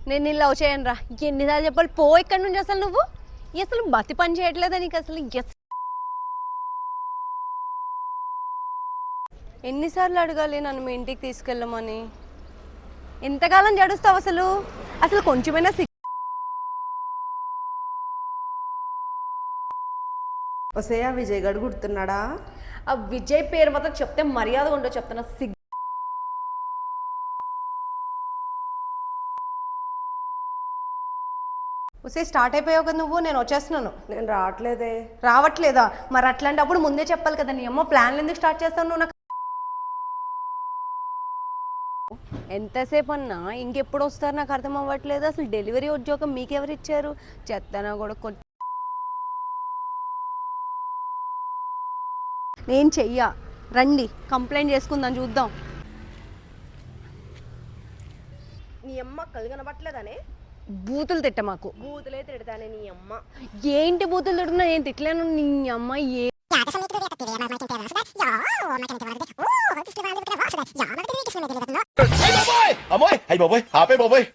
నేను నీ లవ్ చేయను రా. ఎన్నిసార్లు చెప్పాలి పో ఇక్కడి నుంచి. అసలు నువ్వు అసలు బతి పని చేయట్లేదా నీకు అసలు? ఎన్నిసార్లు అడగాలి నన్ను మీ ఇంటికి తీసుకెళ్ళమని? ఎంతకాలం జడుస్తావు అసలు? అసలు కొంచెమైనా వసేయా విజయ్ గడు గుర్తున్నాడా? ఆ విజయ్ పేరు మాత్రం చెప్తే మర్యాద ఉండో చెప్తున్నా. ఉసే స్టార్ట్ అయిపోయావు కదా నువ్వు. నేను వచ్చేస్తున్నాను. నేను రావట్లేదే. రావట్లేదా? మరి అట్లాంటప్పుడు ముందే చెప్పాలి కదా. నీ అమ్మ ప్లాన్లు ఎందుకు స్టార్ట్ చేస్తావు నువ్వు? నాకు ఎంతసేపు అన్నా ఇంకెప్పుడు వస్తారు నాకు అర్థం అవ్వట్లేదు. అసలు డెలివరీ ఉద్యోగం మీకెవరు ఇచ్చారు? చెత్తనా కూడా నేను చెయ్యా. రండి కంప్లైంట్ చేసుకుందాం, చూద్దాం. నీ అమ్మ కళ్ళు కనబట్టలేదనే? బూతులు తిట్ట మాకు. బూతులే తిడతానే నీ అమ్మ. ఏంటి బూతులు తిడుతున్నా? నేను తిట్టలేను. నీ అమ్మ అమ్మాయి అయ్యి బాబోయ్ ఆపే బాబోయ్.